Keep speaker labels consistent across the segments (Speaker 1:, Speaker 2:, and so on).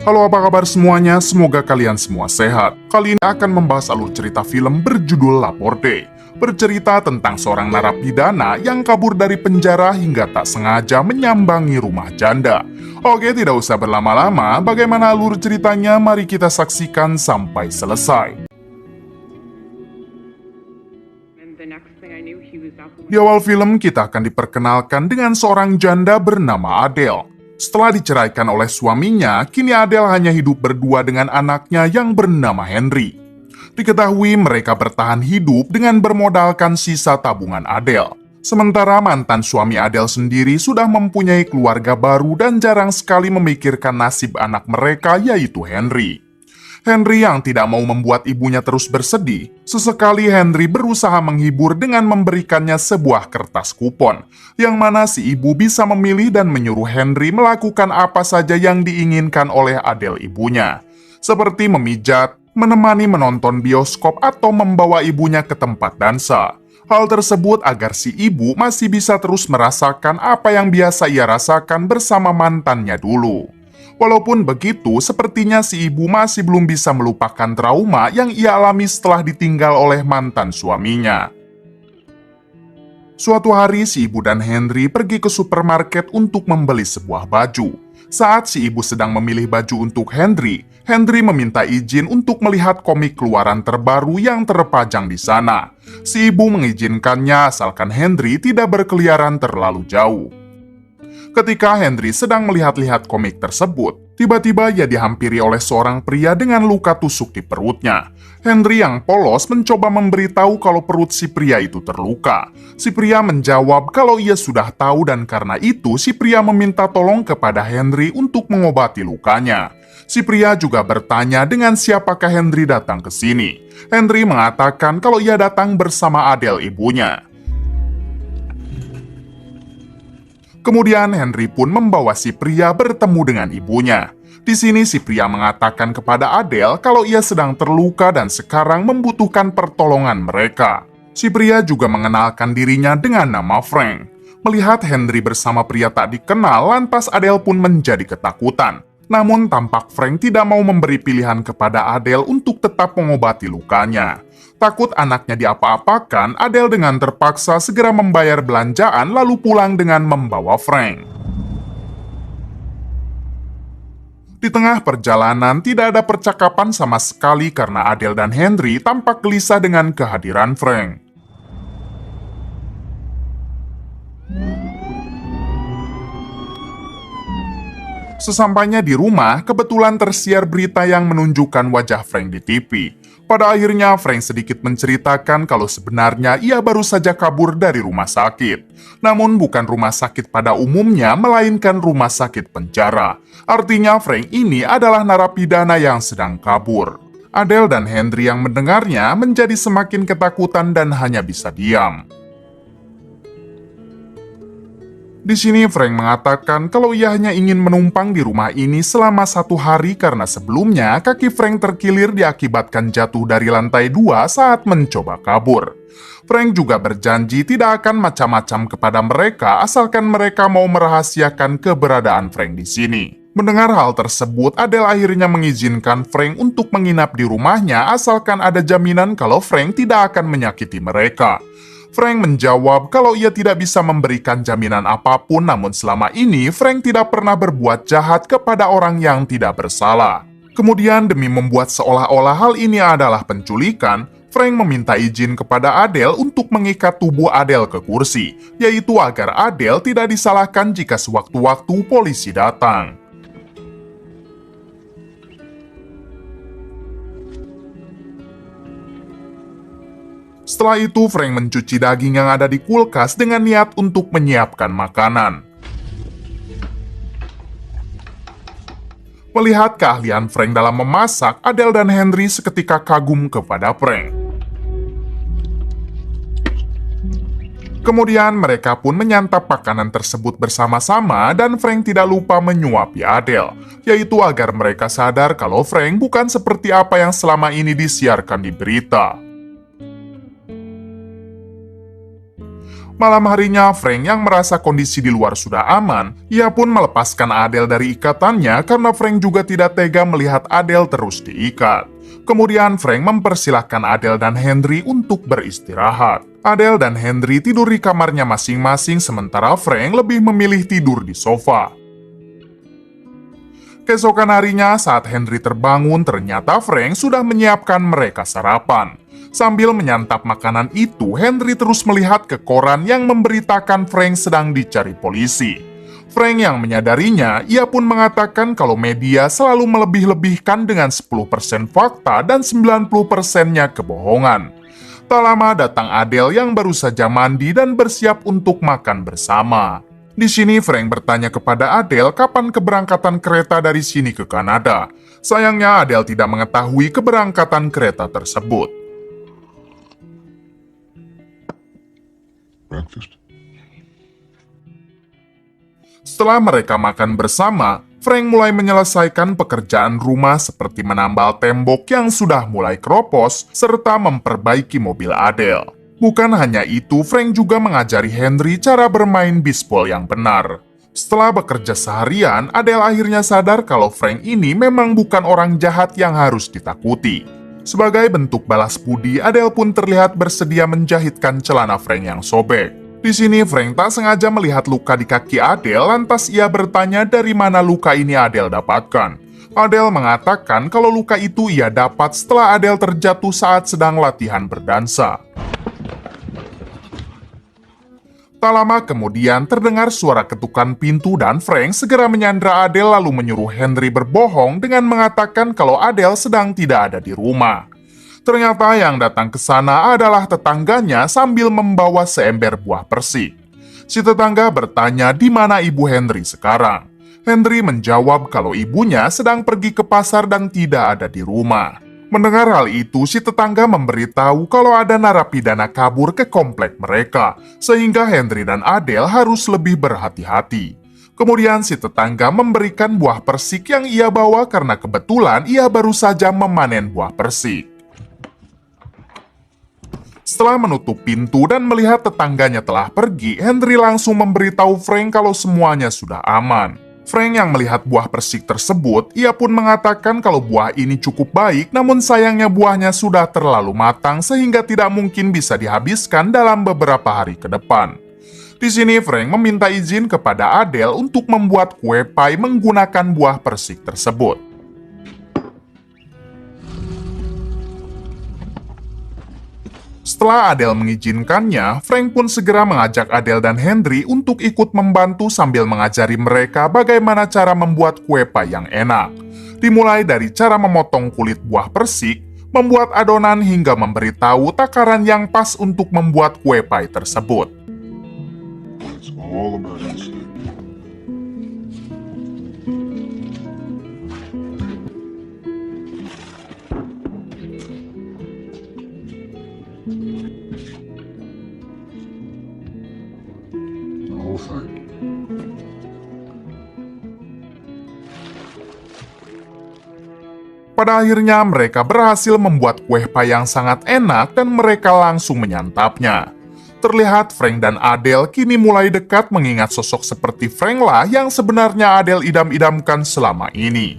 Speaker 1: Halo, apa kabar semuanya? Semoga kalian semua sehat. Kali ini akan membahas alur cerita film berjudul Laporte. Bercerita tentang seorang narapidana yang kabur dari penjara hingga tak sengaja menyambangi rumah janda. Oke, tidak usah berlama-lama, bagaimana alur ceritanya? Mari kita saksikan sampai selesai. Di awal film, kita akan diperkenalkan dengan seorang janda bernama Adele. Setelah diceraikan oleh suaminya, kini Adele hanya hidup berdua dengan anaknya yang bernama Henry. Diketahui mereka bertahan hidup dengan bermodalkan sisa tabungan Adele. Sementara mantan suami Adele sendiri sudah mempunyai keluarga baru dan jarang sekali memikirkan nasib anak mereka, yaitu Henry. Henry yang tidak mau membuat ibunya terus bersedih, sesekali Henry berusaha menghibur dengan memberikannya sebuah kertas kupon, yang mana si ibu bisa memilih dan menyuruh Henry melakukan apa saja yang diinginkan oleh Adele ibunya, seperti memijat, menemani menonton bioskop, atau membawa ibunya ke tempat dansa. Hal tersebut agar si ibu masih bisa terus merasakan apa yang biasa ia rasakan bersama mantannya dulu. Walaupun begitu, sepertinya si ibu masih belum bisa melupakan trauma yang ia alami setelah ditinggal oleh mantan suaminya. Suatu hari, si ibu dan Henry pergi ke supermarket untuk membeli sebuah baju. Saat si ibu sedang memilih baju untuk Henry, Henry meminta izin untuk melihat komik keluaran terbaru yang terpajang di sana. Si ibu mengizinkannya asalkan Henry tidak berkeliaran terlalu jauh. Ketika Henry sedang melihat-lihat komik tersebut, tiba-tiba ia dihampiri oleh seorang pria dengan luka tusuk di perutnya. Henry yang polos mencoba memberitahu kalau perut si pria itu terluka. Si pria menjawab kalau ia sudah tahu dan karena itu si pria meminta tolong kepada Henry untuk mengobati lukanya. Si pria juga bertanya dengan siapakah Henry datang ke sini. Henry mengatakan kalau ia datang bersama Adele ibunya. Kemudian Henry pun membawa si pria bertemu dengan ibunya. Di sini si pria mengatakan kepada Adele kalau ia sedang terluka dan sekarang membutuhkan pertolongan mereka. Si pria juga mengenalkan dirinya dengan nama Frank. Melihat Henry bersama pria tak dikenal, lantas Adele pun menjadi ketakutan. Namun tampak Frank tidak mau memberi pilihan kepada Adele untuk tetap mengobati lukanya. Takut anaknya diapa-apakan, Adele dengan terpaksa segera membayar belanjaan lalu pulang dengan membawa Frank. Di tengah perjalanan tidak ada percakapan sama sekali karena Adele dan Henry tampak gelisah dengan kehadiran Frank. Sesampainya di rumah, kebetulan tersiar berita yang menunjukkan wajah Frank di TV. Pada akhirnya, Frank sedikit menceritakan kalau sebenarnya ia baru saja kabur dari rumah sakit. Namun bukan rumah sakit pada umumnya, melainkan rumah sakit penjara. Artinya Frank ini adalah narapidana yang sedang kabur. Adele dan Henry yang mendengarnya menjadi semakin ketakutan dan hanya bisa diam. Di sini Frank mengatakan kalau ia hanya ingin menumpang di rumah ini selama 1 hari karena sebelumnya kaki Frank terkilir diakibatkan jatuh dari lantai 2 saat mencoba kabur. Frank juga berjanji tidak akan macam-macam kepada mereka asalkan mereka mau merahasiakan keberadaan Frank di sini. Mendengar hal tersebut, Adele akhirnya mengizinkan Frank untuk menginap di rumahnya asalkan ada jaminan kalau Frank tidak akan menyakiti mereka. Frank menjawab kalau ia tidak bisa memberikan jaminan apapun, namun selama ini Frank tidak pernah berbuat jahat kepada orang yang tidak bersalah. Kemudian demi membuat seolah-olah hal ini adalah penculikan, Frank meminta izin kepada Adele untuk mengikat tubuh Adele ke kursi, yaitu agar Adele tidak disalahkan jika sewaktu-waktu polisi datang. Setelah itu, Frank mencuci daging yang ada di kulkas dengan niat untuk menyiapkan makanan. Melihat keahlian Frank dalam memasak, Adele dan Henry seketika kagum kepada Frank. Kemudian mereka pun menyantap makanan tersebut bersama-sama dan Frank tidak lupa menyuapi Adele, yaitu agar mereka sadar kalau Frank bukan seperti apa yang selama ini disiarkan di berita. Malam harinya, Frank yang merasa kondisi di luar sudah aman, ia pun melepaskan Adele dari ikatannya karena Frank juga tidak tega melihat Adele terus diikat. Kemudian Frank mempersilahkan Adele dan Henry untuk beristirahat. Adele dan Henry tidur di kamarnya masing-masing sementara Frank lebih memilih tidur di sofa. Keesokan harinya saat Henry terbangun, ternyata Frank sudah menyiapkan mereka sarapan. Sambil menyantap makanan itu, Henry terus melihat ke koran yang memberitakan Frank sedang dicari polisi. Frank yang menyadarinya, ia pun mengatakan kalau media selalu melebih-lebihkan dengan 10% fakta dan 90%-nya kebohongan. Tak lama datang Adele yang baru saja mandi dan bersiap untuk makan bersama. Di sini Frank bertanya kepada Adele kapan keberangkatan kereta dari sini ke Kanada. Sayangnya Adele tidak mengetahui keberangkatan kereta tersebut.
Speaker 2: Breakfast?
Speaker 1: Setelah mereka makan bersama, Frank mulai menyelesaikan pekerjaan rumah seperti menambal tembok yang sudah mulai keropos serta memperbaiki mobil Adele. Bukan hanya itu, Frank juga mengajari Henry cara bermain bisbol yang benar. Setelah bekerja seharian, Adele akhirnya sadar kalau Frank ini memang bukan orang jahat yang harus ditakuti. Sebagai bentuk balas budi, Adele pun terlihat bersedia menjahitkan celana Frank yang sobek. Di sini Frank tak sengaja melihat luka di kaki Adele, lantas ia bertanya dari mana luka ini Adele dapatkan. Adele mengatakan kalau luka itu ia dapat setelah Adele terjatuh saat sedang latihan berdansa. Tak lama kemudian terdengar suara ketukan pintu dan Frank segera menyandra Adele lalu menyuruh Henry berbohong dengan mengatakan kalau Adele sedang tidak ada di rumah. Ternyata yang datang ke sana adalah tetangganya sambil membawa seember buah persik. Si tetangga bertanya di mana ibu Henry sekarang. Henry menjawab kalau ibunya sedang pergi ke pasar dan tidak ada di rumah. Mendengar hal itu, si tetangga memberitahu kalau ada narapidana kabur ke komplek mereka, sehingga Henry dan Adele harus lebih berhati-hati. Kemudian si tetangga memberikan buah persik yang ia bawa karena kebetulan ia baru saja memanen buah persik. Setelah menutup pintu dan melihat tetangganya telah pergi, Henry langsung memberitahu Frank kalau semuanya sudah aman. Frank yang melihat buah persik tersebut, ia pun mengatakan kalau buah ini cukup baik, namun sayangnya buahnya sudah terlalu matang sehingga tidak mungkin bisa dihabiskan dalam beberapa hari ke depan. Di sini Frank meminta izin kepada Adele untuk membuat kue pie menggunakan buah persik tersebut. Setelah Adele mengizinkannya, Frank pun segera mengajak Adele dan Henry untuk ikut membantu sambil mengajari mereka bagaimana cara membuat kue pie yang enak. Dimulai dari cara memotong kulit buah persik, membuat adonan hingga memberitahu takaran yang pas untuk membuat kue pie tersebut.
Speaker 2: It's all about instinct. The whole thing.
Speaker 1: Pada akhirnya mereka berhasil membuat kue pie yang sangat enak dan mereka langsung menyantapnya. Terlihat Frank dan Adele kini mulai dekat mengingat sosok seperti Frank lah yang sebenarnya Adele idam-idamkan selama ini.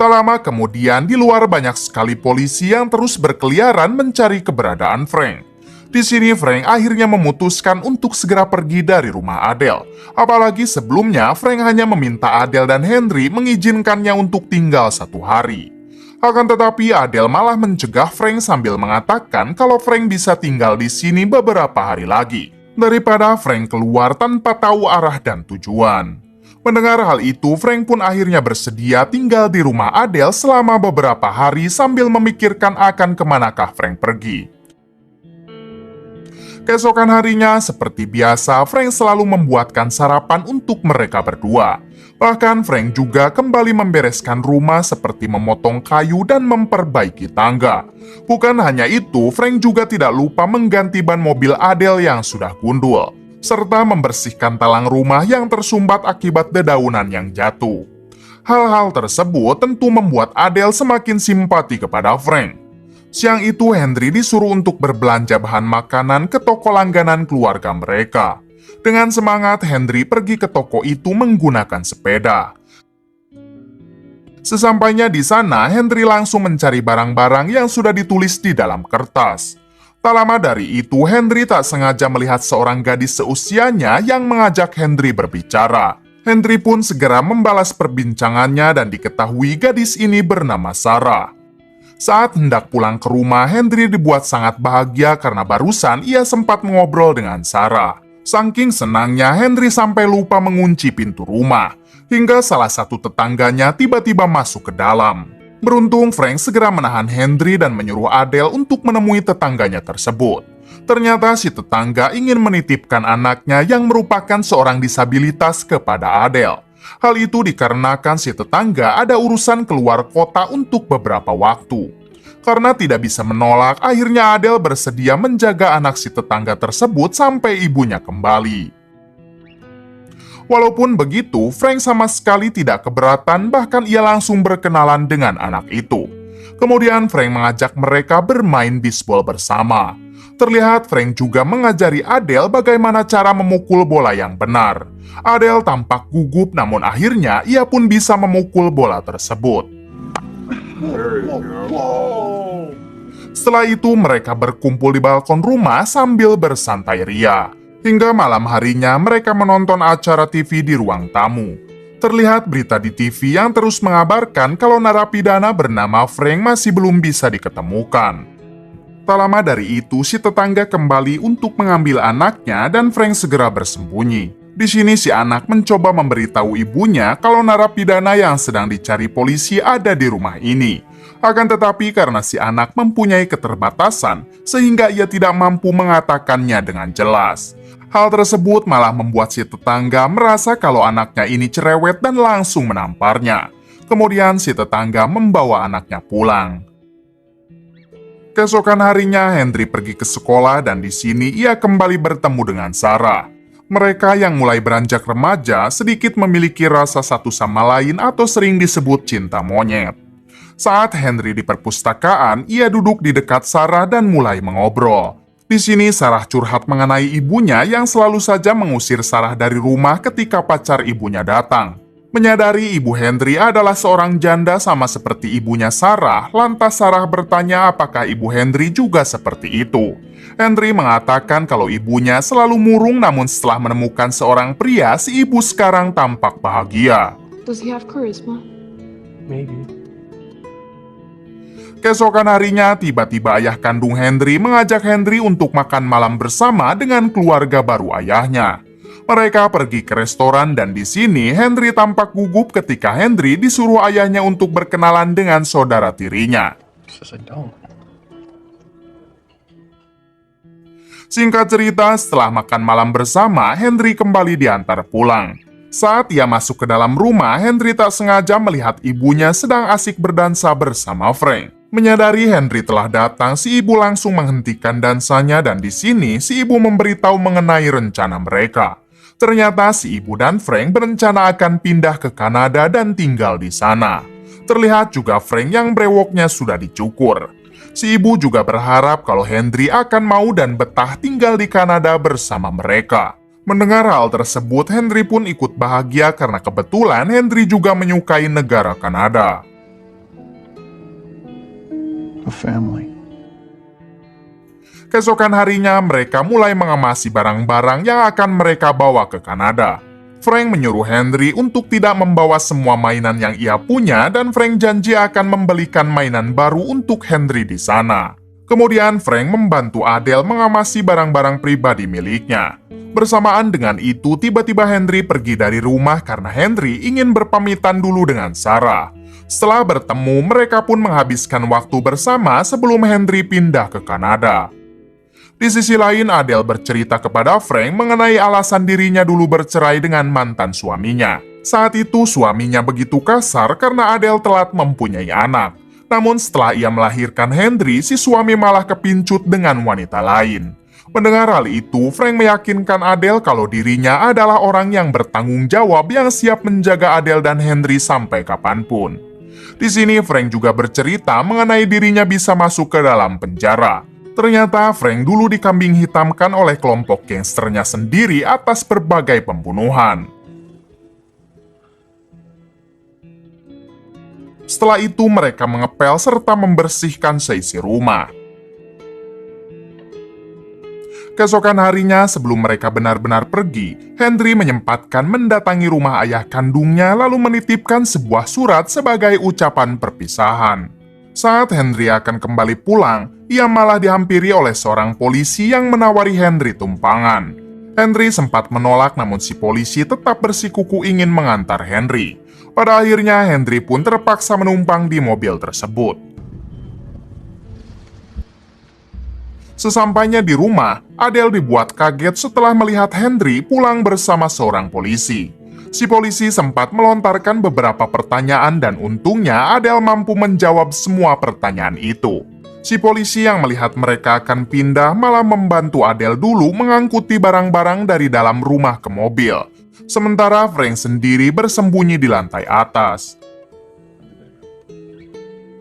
Speaker 1: Tak lama kemudian di luar banyak sekali polisi yang terus berkeliaran mencari keberadaan Frank. Di sini Frank akhirnya memutuskan untuk segera pergi dari rumah Adele. Apalagi sebelumnya Frank hanya meminta Adele dan Henry mengizinkannya untuk tinggal 1 hari. Akan tetapi Adele malah mencegah Frank sambil mengatakan kalau Frank bisa tinggal di sini beberapa hari lagi, daripada Frank keluar tanpa tahu arah dan tujuan. Mendengar hal itu, Frank pun akhirnya bersedia tinggal di rumah Adele selama beberapa hari sambil memikirkan akan kemanakah Frank pergi. Keesokan harinya, seperti biasa, Frank selalu membuatkan sarapan untuk mereka berdua. Bahkan Frank juga kembali membereskan rumah seperti memotong kayu dan memperbaiki tangga. Bukan hanya itu, Frank juga tidak lupa mengganti ban mobil Adele yang sudah gundul, serta membersihkan talang rumah yang tersumbat akibat dedaunan yang jatuh. Hal-hal tersebut tentu membuat Adele semakin simpati kepada Frank. Siang itu Henry disuruh untuk berbelanja bahan makanan ke toko langganan keluarga mereka. Dengan semangat, Henry pergi ke toko itu menggunakan sepeda. Sesampainya di sana, Henry langsung mencari barang-barang yang sudah ditulis di dalam kertas. Tak lama dari itu, Henry tak sengaja melihat seorang gadis seusianya yang mengajak Henry berbicara. Henry pun segera membalas perbincangannya dan diketahui gadis ini bernama Sarah. Saat hendak pulang ke rumah, Henry dibuat sangat bahagia karena barusan ia sempat mengobrol dengan Sarah. Saking senangnya, Henry sampai lupa mengunci pintu rumah, hingga salah satu tetangganya tiba-tiba masuk ke dalam. Beruntung, Frank segera menahan Henry dan menyuruh Adele untuk menemui tetangganya tersebut. Ternyata si tetangga ingin menitipkan anaknya yang merupakan seorang disabilitas kepada Adele. Hal itu dikarenakan si tetangga ada urusan keluar kota untuk beberapa waktu. Karena tidak bisa menolak, akhirnya Adele bersedia menjaga anak si tetangga tersebut sampai ibunya kembali. Walaupun begitu, Frank sama sekali tidak keberatan, bahkan ia langsung berkenalan dengan anak itu. Kemudian Frank mengajak mereka bermain bisbol bersama. Terlihat Frank juga mengajari Adele bagaimana cara memukul bola yang benar. Adele tampak gugup, namun akhirnya ia pun bisa memukul bola tersebut.
Speaker 2: There you go.
Speaker 1: Setelah itu mereka berkumpul di balkon rumah sambil bersantai ria. Hingga malam harinya mereka menonton acara TV di ruang tamu. Terlihat berita di TV yang terus mengabarkan kalau narapidana bernama Frank masih belum bisa diketemukan. Tak lama dari itu, si tetangga kembali untuk mengambil anaknya dan Frank segera bersembunyi. Di sini si anak mencoba memberitahu ibunya kalau narapidana yang sedang dicari polisi ada di rumah ini. Akan tetapi karena si anak mempunyai keterbatasan, sehingga ia tidak mampu mengatakannya dengan jelas. Hal tersebut malah membuat si tetangga merasa kalau anaknya ini cerewet dan langsung menamparnya. Kemudian si tetangga membawa anaknya pulang. Keesokan harinya, Henry pergi ke sekolah dan di sini ia kembali bertemu dengan Sarah. Mereka yang mulai beranjak remaja sedikit memiliki rasa satu sama lain atau sering disebut cinta monyet. Saat Henry di perpustakaan, ia duduk di dekat Sarah dan mulai mengobrol. Di sini Sarah curhat mengenai ibunya yang selalu saja mengusir Sarah dari rumah ketika pacar ibunya datang. Menyadari ibu Henry adalah seorang janda sama seperti ibunya Sarah, lantas Sarah bertanya apakah ibu Henry juga seperti itu. Henry mengatakan kalau ibunya selalu murung, namun setelah menemukan seorang pria, si ibu sekarang tampak bahagia.
Speaker 3: Does he have charisma?
Speaker 4: Maybe.
Speaker 1: Keesokan harinya, tiba-tiba ayah kandung Henry mengajak Henry untuk makan malam bersama dengan keluarga baru ayahnya. Mereka pergi ke restoran dan di sini Henry tampak gugup ketika Henry disuruh ayahnya untuk berkenalan dengan saudara tirinya.
Speaker 4: Says I don't.
Speaker 1: Singkat cerita, setelah makan malam bersama, Henry kembali diantar pulang. Saat ia masuk ke dalam rumah, Henry tak sengaja melihat ibunya sedang asik berdansa bersama Frank. Menyadari Henry telah datang, si ibu langsung menghentikan dansanya dan di sini si ibu memberitahu mengenai rencana mereka. Ternyata si ibu dan Frank berencana akan pindah ke Kanada dan tinggal di sana. Terlihat juga Frank yang brewoknya sudah dicukur. Si ibu juga berharap kalau Henry akan mau dan betah tinggal di Kanada bersama mereka. Mendengar hal tersebut, Henry pun ikut bahagia karena kebetulan Henry juga menyukai negara Kanada.
Speaker 4: A family.
Speaker 1: Keesokan harinya, mereka mulai mengemasi barang-barang yang akan mereka bawa ke Kanada. Frank menyuruh Henry untuk tidak membawa semua mainan yang ia punya dan Frank janji akan membelikan mainan baru untuk Henry di sana. Kemudian Frank membantu Adele mengamasi barang-barang pribadi miliknya. Bersamaan dengan itu, tiba-tiba Henry pergi dari rumah karena Henry ingin berpamitan dulu dengan Sarah. Setelah bertemu, mereka pun menghabiskan waktu bersama sebelum Henry pindah ke Kanada. Di sisi lain, Adele bercerita kepada Frank mengenai alasan dirinya dulu bercerai dengan mantan suaminya. Saat itu, suaminya begitu kasar karena Adele telat mempunyai anak. Namun setelah ia melahirkan Henry, si suami malah kepincut dengan wanita lain. Mendengar hal itu, Frank meyakinkan Adele kalau dirinya adalah orang yang bertanggung jawab yang siap menjaga Adele dan Henry sampai kapanpun. Di sini Frank juga bercerita mengenai dirinya bisa masuk ke dalam penjara. Ternyata Frank dulu dikambing hitamkan oleh kelompok gangsternya sendiri atas berbagai pembunuhan. Setelah itu mereka mengepel serta membersihkan seisi rumah. Keesokan harinya sebelum mereka benar-benar pergi, Henry menyempatkan mendatangi rumah ayah kandungnya lalu menitipkan sebuah surat sebagai ucapan perpisahan. Saat Henry akan kembali pulang, ia malah dihampiri oleh seorang polisi yang menawari Henry tumpangan. Henry sempat menolak namun si polisi tetap bersikuku ingin mengantar Henry. Pada akhirnya Henry pun terpaksa menumpang di mobil tersebut. Sesampainya di rumah, Adele dibuat kaget setelah melihat Henry pulang bersama seorang polisi. Si polisi sempat melontarkan beberapa pertanyaan dan untungnya Adele mampu menjawab semua pertanyaan itu. Si polisi yang melihat mereka akan pindah malah membantu Adele dulu mengangkuti barang-barang dari dalam rumah ke mobil. Sementara Frank sendiri bersembunyi di lantai atas.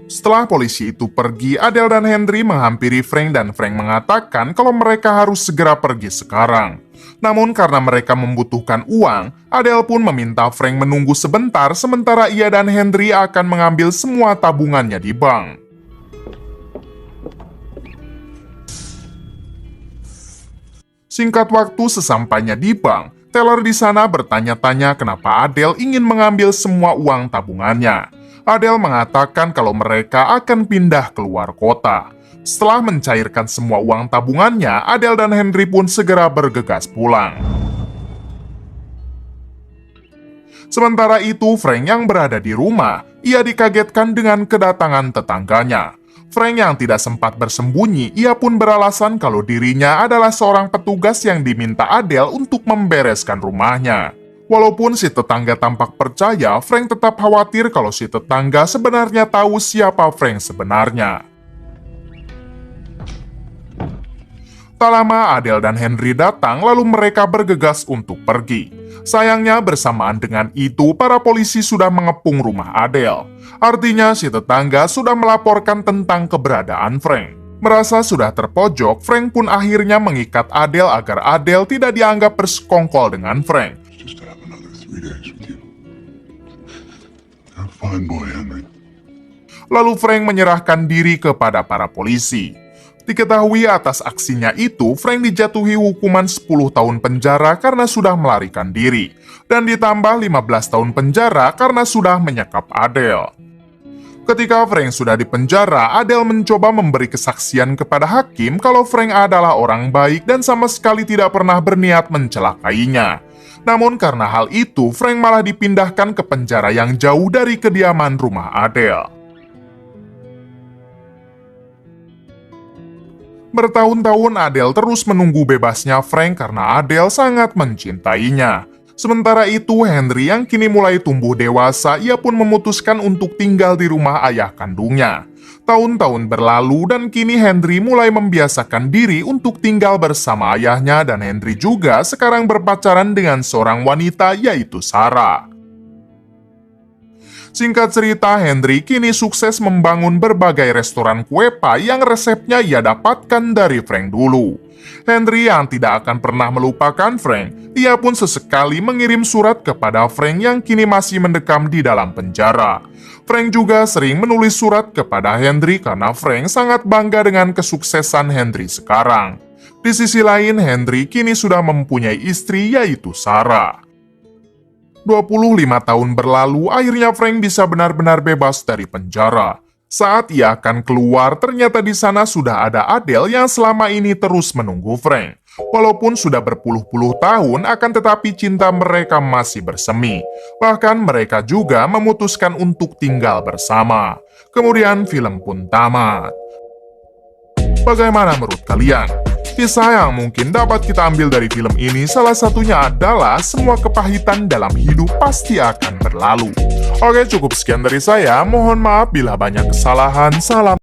Speaker 1: Setelah polisi itu pergi, Adele dan Henry menghampiri Frank dan Frank mengatakan kalau mereka harus segera pergi sekarang. Namun karena mereka membutuhkan uang, Adele pun meminta Frank menunggu sebentar sementara ia dan Henry akan mengambil semua tabungannya di bank. Singkat waktu sesampainya di bank, teller di sana bertanya-tanya kenapa Adele ingin mengambil semua uang tabungannya. Adele mengatakan kalau mereka akan pindah keluar kota. Setelah mencairkan semua uang tabungannya, Adele dan Henry pun segera bergegas pulang. Sementara itu, Frank yang berada di rumah, ia dikagetkan dengan kedatangan tetangganya. Frank yang tidak sempat bersembunyi, ia pun beralasan kalau dirinya adalah seorang petugas yang diminta Adele untuk membereskan rumahnya. Walaupun si tetangga tampak percaya, Frank tetap khawatir kalau si tetangga sebenarnya tahu siapa Frank sebenarnya. Tak lama Adele dan Henry datang lalu mereka bergegas untuk pergi. Sayangnya bersamaan dengan itu para polisi sudah mengepung rumah Adele. Artinya si tetangga sudah melaporkan tentang keberadaan Frank. Merasa sudah terpojok, Frank pun akhirnya mengikat Adele agar Adele tidak dianggap bersekongkol dengan Frank.
Speaker 2: Just have another 3 days with you. Have fun, boy, Henry.
Speaker 1: Lalu Frank menyerahkan diri kepada para polisi. Diketahui atas aksinya itu, Frank dijatuhi hukuman 10 tahun penjara karena sudah melarikan diri, dan ditambah 15 tahun penjara karena sudah menyekap Adele. Ketika Frank sudah di penjara, Adele mencoba memberi kesaksian kepada hakim kalau Frank adalah orang baik dan sama sekali tidak pernah berniat mencelakainya. Namun karena hal itu, Frank malah dipindahkan ke penjara yang jauh dari kediaman rumah Adele. Bertahun-tahun Adele terus menunggu bebasnya Frank karena Adele sangat mencintainya. Sementara itu, Henry yang kini mulai tumbuh dewasa, ia pun memutuskan untuk tinggal di rumah ayah kandungnya. Tahun-tahun berlalu dan kini Henry mulai membiasakan diri untuk tinggal bersama ayahnya dan Henry juga sekarang berpacaran dengan seorang wanita yaitu Sarah. Singkat cerita, Henry kini sukses membangun berbagai restoran kue pie yang resepnya ia dapatkan dari Frank dulu. Henry yang tidak akan pernah melupakan Frank, ia pun sesekali mengirim surat kepada Frank yang kini masih mendekam di dalam penjara. Frank juga sering menulis surat kepada Henry karena Frank sangat bangga dengan kesuksesan Henry sekarang. Di sisi lain, Henry kini sudah mempunyai istri yaitu Sarah. 25 tahun berlalu, akhirnya Frank bisa benar-benar bebas dari penjara. Saat ia akan keluar, ternyata di sana sudah ada Adele yang selama ini terus menunggu Frank. Walaupun sudah berpuluh-puluh tahun, akan tetapi cinta mereka masih bersemi. Bahkan mereka juga memutuskan untuk tinggal bersama. Kemudian film pun tamat. Bagaimana menurut kalian? Kisah yang mungkin dapat kita ambil dari film ini salah satunya adalah semua kepahitan dalam hidup pasti akan berlalu. Oke, cukup sekian dari saya. Mohon maaf bila banyak kesalahan. Salam.